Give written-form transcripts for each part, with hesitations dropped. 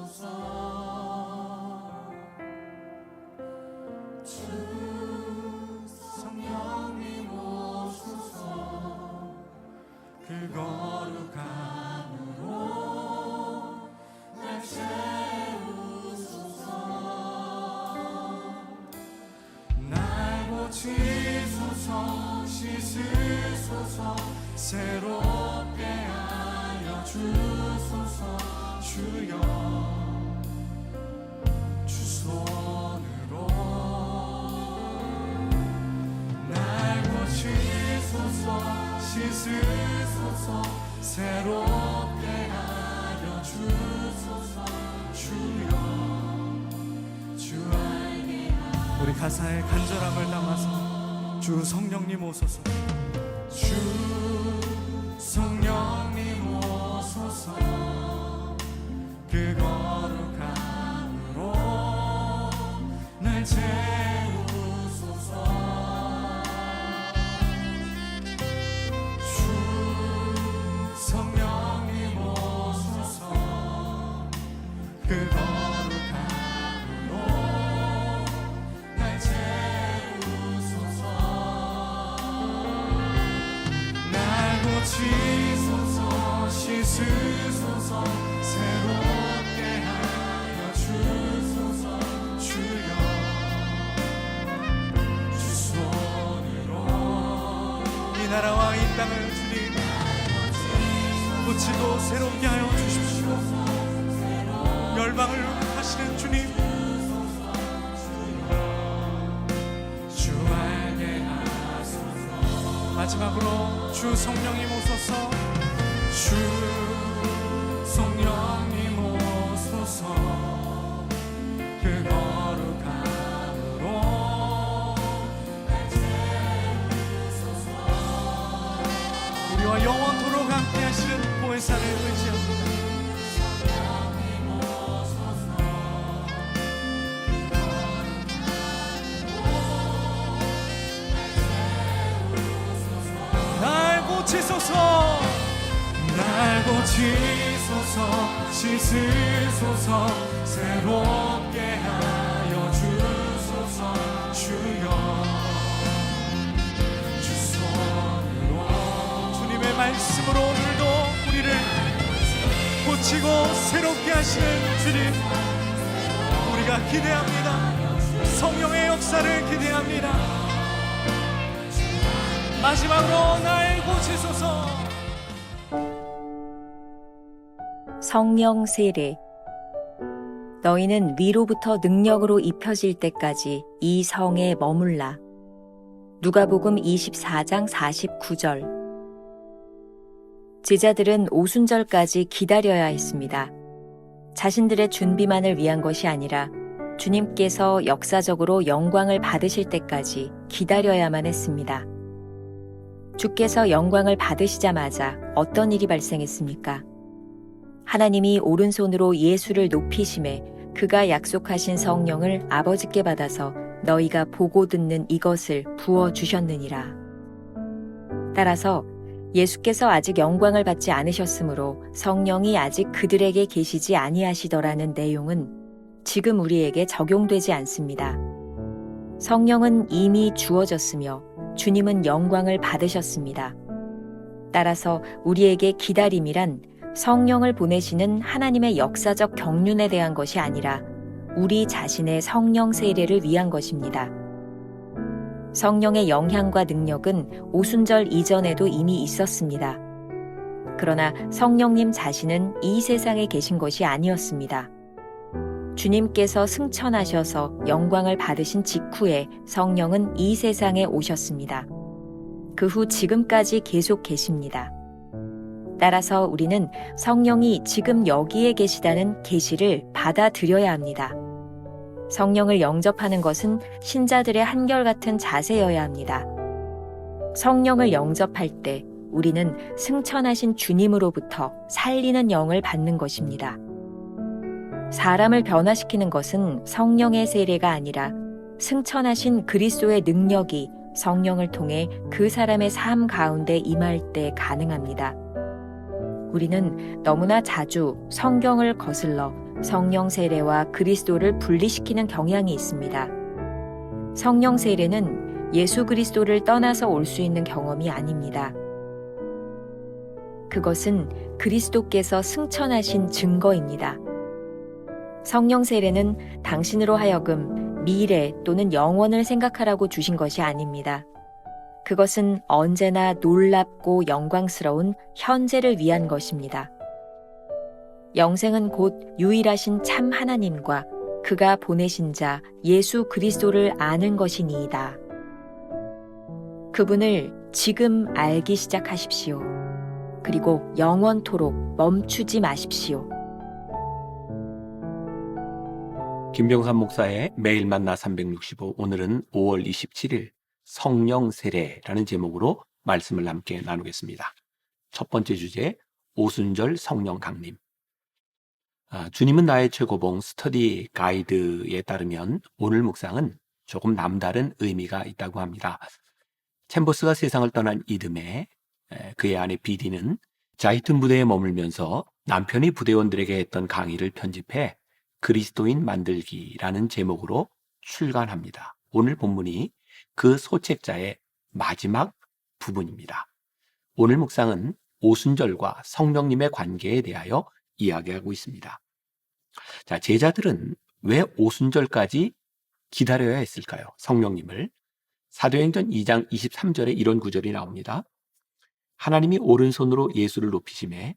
채우소서. 주 성령님 오소서. 그 거룩함으로 날 채우소서. 날 고치소서. 씻으소서. 새롭게 하여 주소서. 주여 주 손으로 날 고치소서. 씻으소서. 새롭게 하여 주소서. 주여 주 알게 하소서. 우리 가사에 간절함을 담아서 주 성령님 오소서. 주 성령님 오소서. 그 거룩함으로 날 채우소서. 주 성령님 오소서. 그 거룩함으로 날 채우소서. 날 고치소서. 씻으소서. 새롭게 하여 주소서. 주여 주 손으로 이 나라와 이 땅을 주님 고치고 새롭게 하여 주십시오. 열방을 하시는 주님, 주 알게 하소서. 마지막으로 주 성령님 오소서. 주 성령님 오소서. 그 거룩함으로 날 채우소서. 우리와 영원토록 함께 하시는 보혜사를 의지합니다. 성령님 오소서. 날 고치소서. 날 고치소서. 씻으소서. 새롭게 하여 주소서. 주여 주 손으로 주님의 말씀으로 오늘도 우리를 고치고 새롭게 하시는 주님, 우리가 기대합니다. 성령의 역사를 기대합니다. 마지막으로 날 고치소서. 성령 세례. 너희는 위로부터 능력으로 입혀질 때까지 이 성에 머물라. 누가복음 24장 49절. 제자들은 오순절까지 기다려야 했습니다. 자신들의 준비만을 위한 것이 아니라 주님께서 역사적으로 영광을 받으실 때까지 기다려야만 했습니다. 주께서 영광을 받으시자마자 어떤 일이 발생했습니까? 하나님이 오른손으로 예수를 높이심에 그가 약속하신 성령을 아버지께 받아서 너희가 보고 듣는 이것을 부어주셨느니라. 따라서 예수께서 아직 영광을 받지 않으셨으므로 성령이 아직 그들에게 계시지 아니하시더라는 내용은 지금 우리에게 적용되지 않습니다. 성령은 이미 주어졌으며 주님은 영광을 받으셨습니다. 따라서 우리에게 기다림이란 성령을 보내시는 하나님의 역사적 경륜에 대한 것이 아니라 우리 자신의 성령 세례를 위한 것입니다. 성령의 영향과 능력은 오순절 이전에도 이미 있었습니다. 그러나 성령님 자신은 이 세상에 계신 것이 아니었습니다. 주님께서 승천하셔서 영광을 받으신 직후에 성령은 이 세상에 오셨습니다. 그 후 지금까지 계속 계십니다. 따라서 우리는 성령이 지금 여기에 계시다는 계시를 받아들여야 합니다. 성령을 영접하는 것은 신자들의 한결같은 자세여야 합니다. 성령을 영접할 때 우리는 승천하신 주님으로부터 살리는 영을 받는 것입니다. 사람을 변화시키는 것은 성령의 세례가 아니라 승천하신 그리스도의 능력이 성령을 통해 그 사람의 삶 가운데 임할 때 가능합니다. 우리는 너무나 자주 성경을 거슬러 성령 세례와 그리스도를 분리시키는 경향이 있습니다. 성령 세례는 예수 그리스도를 떠나서 올 수 있는 경험이 아닙니다. 그것은 그리스도께서 승천하신 증거입니다. 성령 세례는 당신으로 하여금 미래 또는 영원을 생각하라고 주신 것이 아닙니다. 그것은 언제나 놀랍고 영광스러운 현재를 위한 것입니다. 영생은 곧 유일하신 참 하나님과 그가 보내신 자 예수 그리스도를 아는 것이니이다. 그분을 지금 알기 시작하십시오. 그리고 영원토록 멈추지 마십시오. 김병삼 목사의 매일 만나 365, 오늘은 5월 27일 성령 세례라는 제목으로 말씀을 함께 나누겠습니다. 첫 번째 주제, 오순절 성령 강림. 주님은 나의 최고봉 스터디 가이드에 따르면 오늘 묵상은 조금 남다른 의미가 있다고 합니다. 챔버스가 세상을 떠난 이듬해 그의 아내 비디는 자이툰 부대에 머물면서 남편이 부대원들에게 했던 강의를 편집해 그리스도인 만들기라는 제목으로 출간합니다. 오늘 본문이 그 소책자의 마지막 부분입니다. 오늘 묵상은 오순절과 성령님의 관계에 대하여 이야기하고 있습니다. 자, 제자들은 왜 오순절까지 기다려야 했을까요? 성령님을. 사도행전 2장 23절에 이런 구절이 나옵니다. 하나님이 오른손으로 예수를 높이심에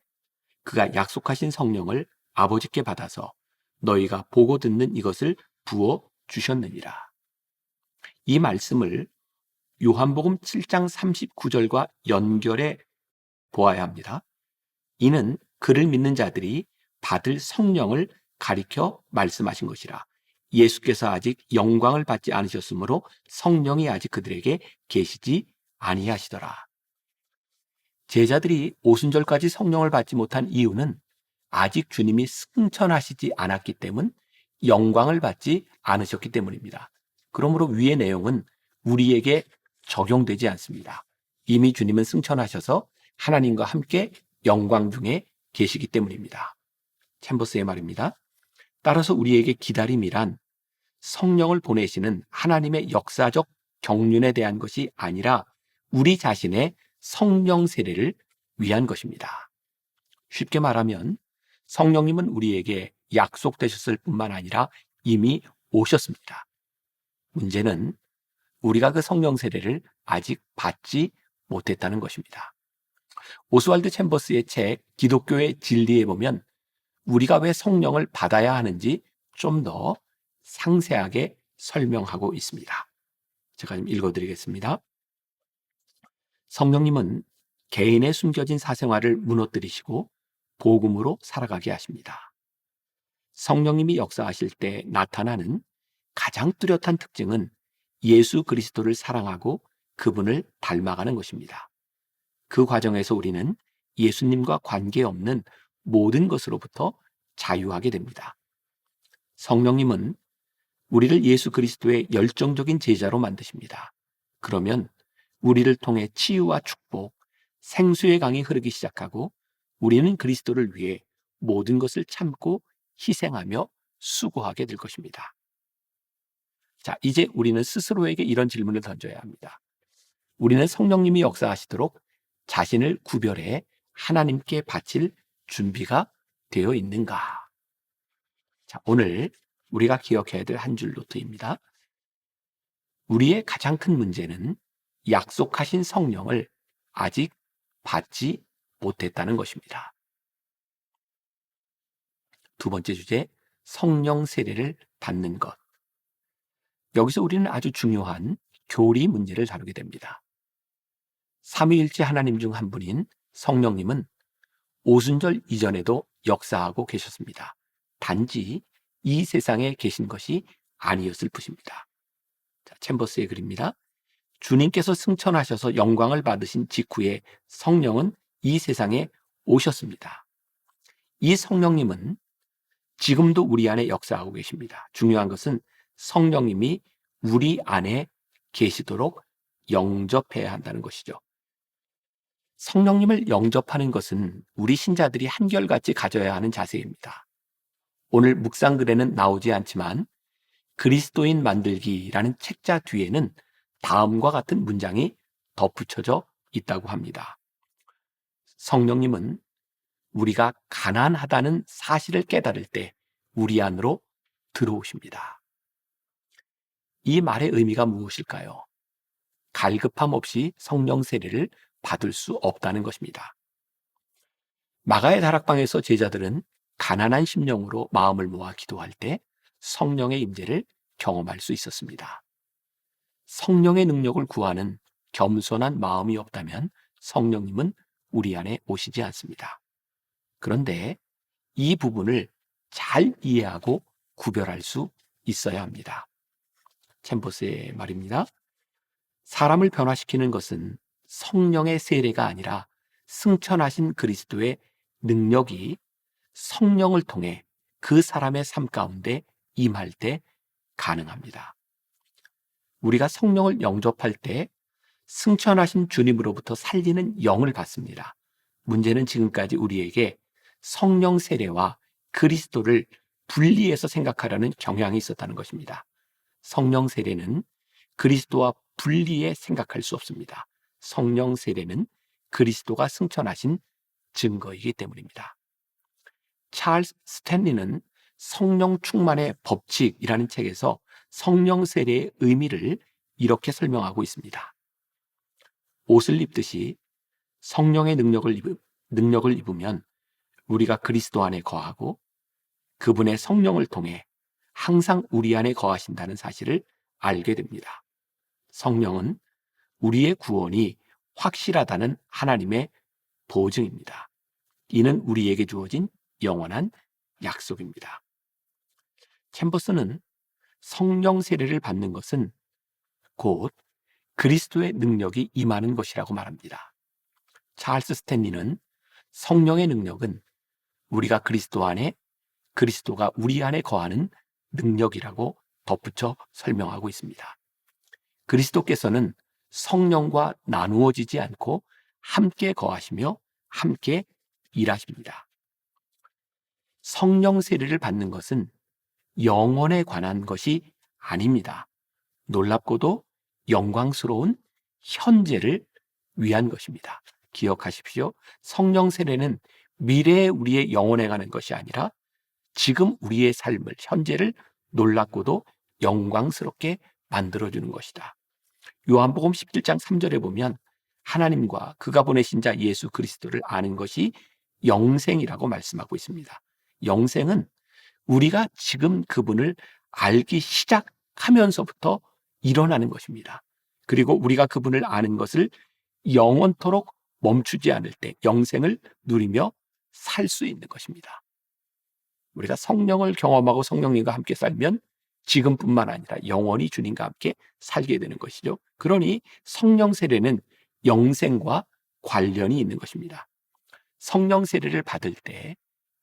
그가 약속하신 성령을 아버지께 받아서 너희가 보고 듣는 이것을 부어 주셨느니라. 이 말씀을 요한복음 7장 39절과 연결해 보아야 합니다. 이는 그를 믿는 자들이 받을 성령을 가리켜 말씀하신 것이라. 예수께서 아직 영광을 받지 않으셨으므로 성령이 아직 그들에게 계시지 아니하시더라. 제자들이 오순절까지 성령을 받지 못한 이유는 아직 주님이 승천하시지 않았기 때문, 영광을 받지 않으셨기 때문입니다. 그러므로 위의 내용은 우리에게 적용되지 않습니다. 이미 주님은 승천하셔서 하나님과 함께 영광 중에 계시기 때문입니다. 챔버스의 말입니다. 따라서 우리에게 기다림이란 성령을 보내시는 하나님의 역사적 경륜에 대한 것이 아니라 우리 자신의 성령 세례를 위한 것입니다. 쉽게 말하면 성령님은 우리에게 약속되셨을 뿐만 아니라 이미 오셨습니다. 문제는 우리가 그 성령 세례를 아직 받지 못했다는 것입니다. 오스왈드 챔버스의 책 기독교의 진리에 보면 우리가 왜 성령을 받아야 하는지 좀 더 상세하게 설명하고 있습니다. 제가 좀 읽어드리겠습니다. 성령님은 개인의 숨겨진 사생활을 무너뜨리시고 복음으로 살아가게 하십니다. 성령님이 역사하실 때 나타나는 가장 뚜렷한 특징은 예수 그리스도를 사랑하고 그분을 닮아가는 것입니다. 그 과정에서 우리는 예수님과 관계없는 모든 것으로부터 자유하게 됩니다. 성령님은 우리를 예수 그리스도의 열정적인 제자로 만드십니다. 그러면 우리를 통해 치유와 축복, 생수의 강이 흐르기 시작하고 우리는 그리스도를 위해 모든 것을 참고 희생하며 수고하게 될 것입니다. 자, 이제 우리는 스스로에게 이런 질문을 던져야 합니다. 우리는 성령님이 역사하시도록 자신을 구별해 하나님께 바칠 준비가 되어 있는가? 자, 오늘 우리가 기억해야 될 한 줄 노트입니다. 우리의 가장 큰 문제는 약속하신 성령을 아직 받지 못했다는 것입니다. 두 번째 주제, 성령 세례를 받는 것. 여기서 우리는 아주 중요한 교리 문제를 다루게 됩니다. 삼위일체 하나님 중 한 분인 성령님은 오순절 이전에도 역사하고 계셨습니다. 단지 이 세상에 계신 것이 아니었을 뿐입니다. 자, 챔버스의 글입니다. 주님께서 승천하셔서 영광을 받으신 직후에 성령은 이 세상에 오셨습니다. 이 성령님은 지금도 우리 안에 역사하고 계십니다. 중요한 것은 성령님이 우리 안에 계시도록 영접해야 한다는 것이죠. 성령님을 영접하는 것은 우리 신자들이 한결같이 가져야 하는 자세입니다. 오늘 묵상글에는 나오지 않지만 그리스도인 만들기라는 책자 뒤에는 다음과 같은 문장이 덧붙여져 있다고 합니다. 성령님은 우리가 가난하다는 사실을 깨달을 때 우리 안으로 들어오십니다. 이 말의 의미가 무엇일까요? 갈급함 없이 성령 세례를 받을 수 없다는 것입니다. 마가의 다락방에서 제자들은 가난한 심령으로 마음을 모아 기도할 때 성령의 임재를 경험할 수 있었습니다. 성령의 능력을 구하는 겸손한 마음이 없다면 성령님은 우리 안에 오시지 않습니다. 그런데 이 부분을 잘 이해하고 구별할 수 있어야 합니다. 챔버스의 말입니다. 사람을 변화시키는 것은 성령의 세례가 아니라 승천하신 그리스도의 능력이 성령을 통해 그 사람의 삶 가운데 임할 때 가능합니다. 우리가 성령을 영접할 때 승천하신 주님으로부터 살리는 영을 받습니다. 문제는 지금까지 우리에게 성령 세례와 그리스도를 분리해서 생각하려는 경향이 있었다는 것입니다. 성령 세례는 그리스도와 분리해 생각할 수 없습니다. 성령 세례는 그리스도가 승천하신 증거이기 때문입니다. 찰스 스탠리는 성령 충만의 법칙이라는 책에서 성령 세례의 의미를 이렇게 설명하고 있습니다. 옷을 입듯이 성령의 능력을 입으면 우리가 그리스도 안에 거하고 그분의 성령을 통해 항상 우리 안에 거하신다는 사실을 알게 됩니다. 성령은 우리의 구원이 확실하다는 하나님의 보증입니다. 이는 우리에게 주어진 영원한 약속입니다. 챔버스는 성령 세례를 받는 것은 곧 그리스도의 능력이 임하는 것이라고 말합니다. 찰스 스탠리는 성령의 능력은 우리가 그리스도 안에, 그리스도가 우리 안에 거하는 능력이라고 덧붙여 설명하고 있습니다. 그리스도께서는 성령과 나누어지지 않고 함께 거하시며 함께 일하십니다. 성령 세례를 받는 것은 영혼에 관한 것이 아닙니다. 놀랍고도 영광스러운 현재를 위한 것입니다. 기억하십시오. 성령 세례는 미래의 우리의 영혼에 관한 것이 아니라 지금 우리의 삶을, 현재를 놀랍고도 영광스럽게 만들어주는 것이다. 요한복음 17장 3절에 보면 하나님과 그가 보내신 자 예수 그리스도를 아는 것이 영생이라고 말씀하고 있습니다. 영생은 우리가 지금 그분을 알기 시작하면서부터 일어나는 것입니다. 그리고 우리가 그분을 아는 것을 영원토록 멈추지 않을 때 영생을 누리며 살 수 있는 것입니다. 우리가 성령을 경험하고 성령님과 함께 살면 지금뿐만 아니라 영원히 주님과 함께 살게 되는 것이죠. 그러니 성령 세례는 영생과 관련이 있는 것입니다. 성령 세례를 받을 때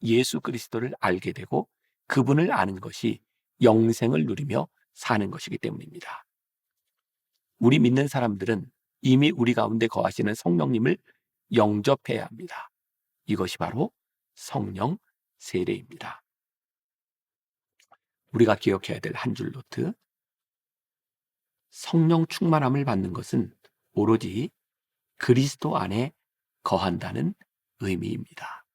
예수 그리스도를 알게 되고 그분을 아는 것이 영생을 누리며 사는 것이기 때문입니다. 우리 믿는 사람들은 이미 우리 가운데 거하시는 성령님을 영접해야 합니다. 이것이 바로 성령 세례입니다. 우리가 기억해야 될 한 줄 노트. 성령 충만함을 받는 것은 오로지 그리스도 안에 거한다는 의미입니다.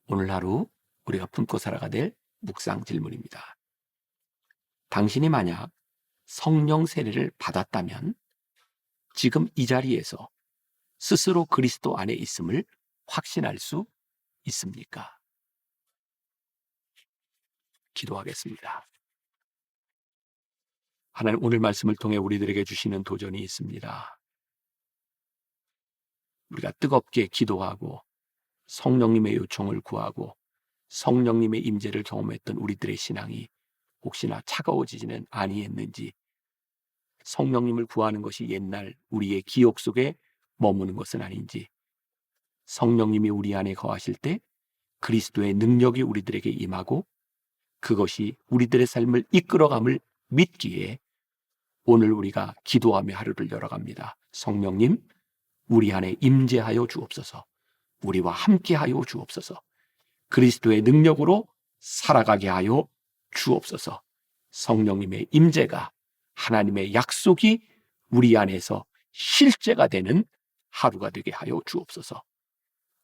오늘 하루 우리가 품고 살아가 될 묵상 질문입니다. 당신이 만약 성령 세례를 받았다면 지금 이 자리에서 스스로 그리스도 안에 있음을 확신할 수 있습니까? 기도하겠습니다. 하나님, 오늘 말씀을 통해 우리들에게 주시는 도전이 있습니다. 우리가 뜨겁게 기도하고 성령님의 요청을 구하고 성령님의 임재를 경험했던 우리들의 신앙이 혹시나 차가워지지는 아니했는지, 성령님을 구하는 것이 옛날 우리의 기억 속에 머무는 것은 아닌지, 성령님이 우리 안에 거하실 때 그리스도의 능력이 우리들에게 임하고 그것이 우리들의 삶을 이끌어감을 믿기에 오늘 우리가 기도하며 하루를 열어갑니다. 성령님, 우리 안에 임재하여 주옵소서. 우리와 함께하여 주옵소서. 그리스도의 능력으로 살아가게 하여 주옵소서. 성령님의 임재가, 하나님의 약속이 우리 안에서 실제가 되는 하루가 되게 하여 주옵소서.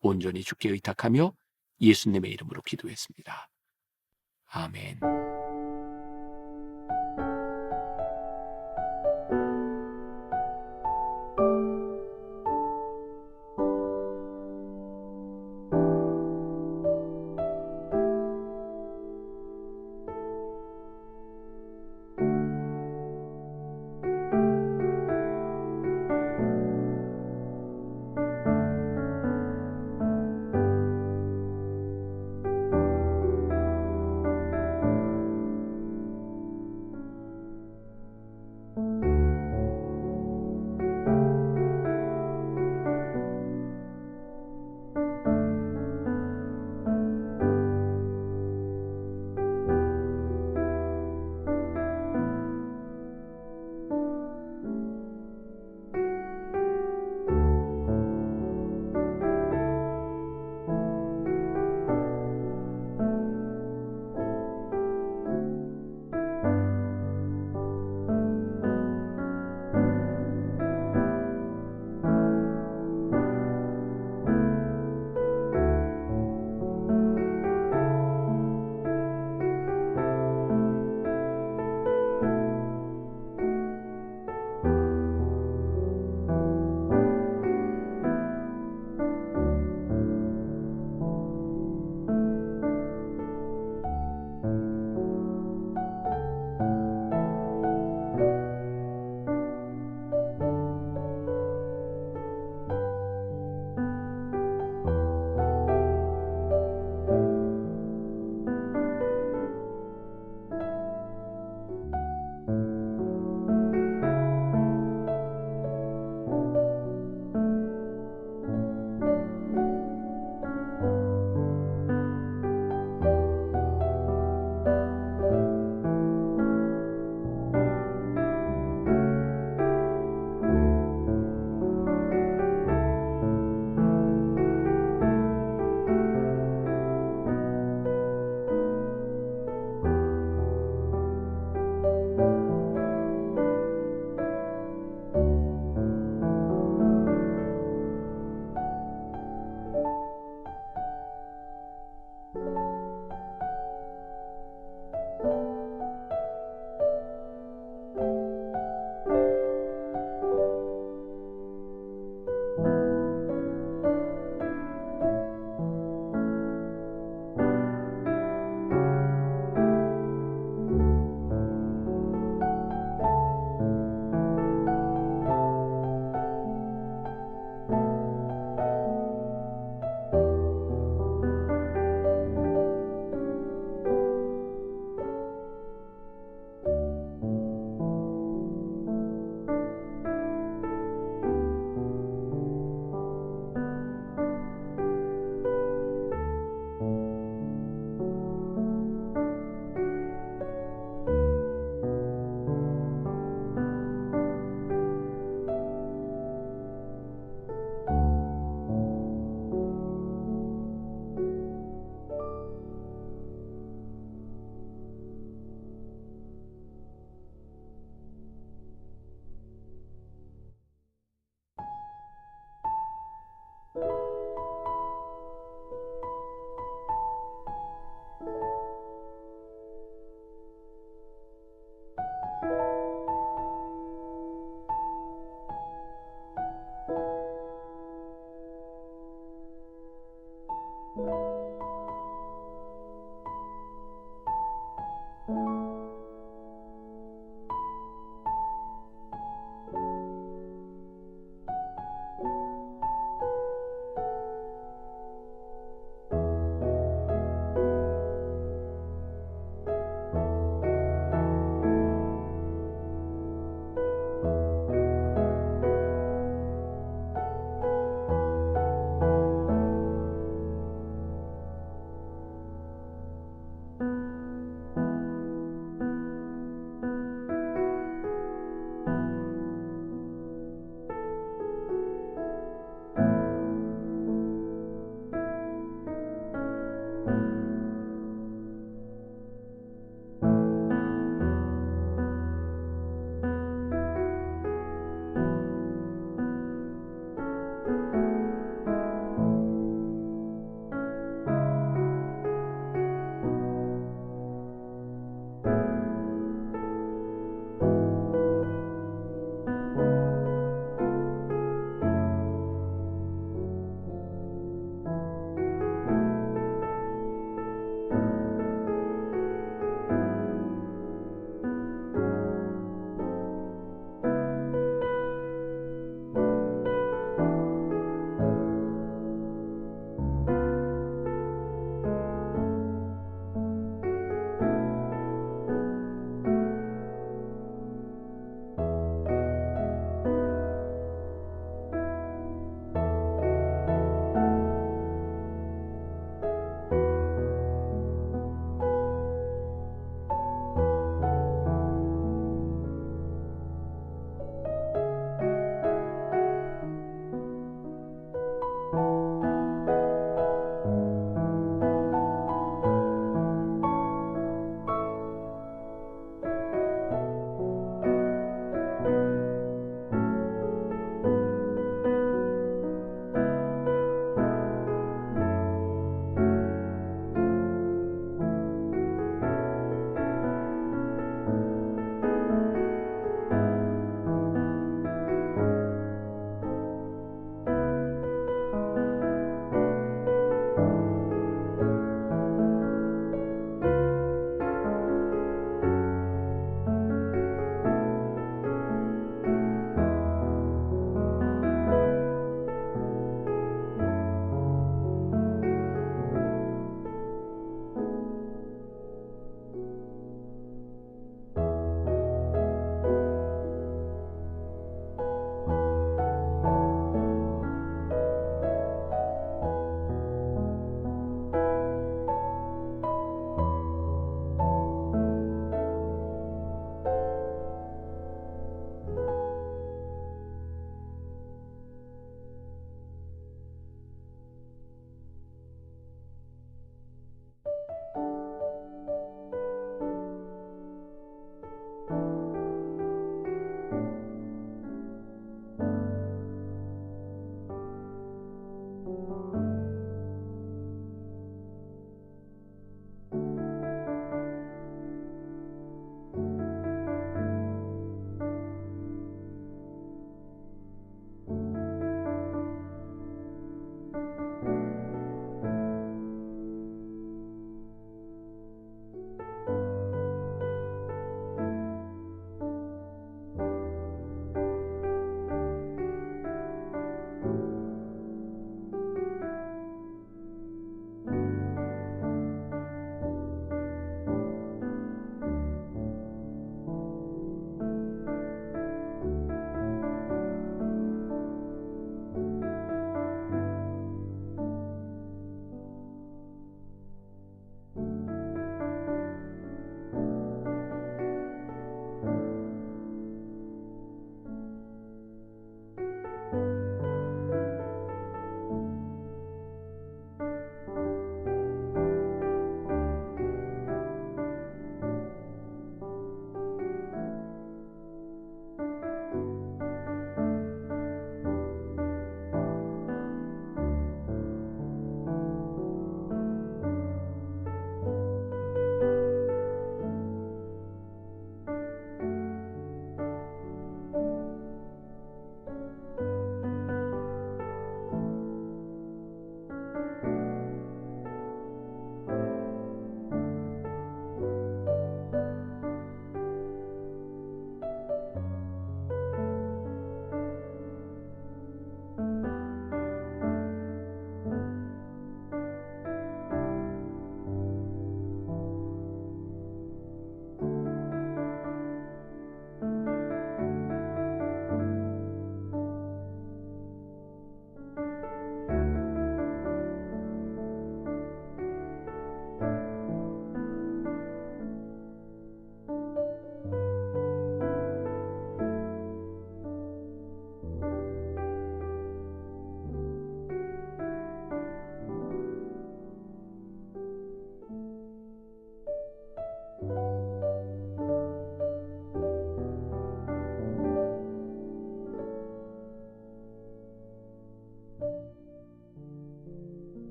온전히 주께 의탁하며 예수님의 이름으로 기도했습니다. 아멘.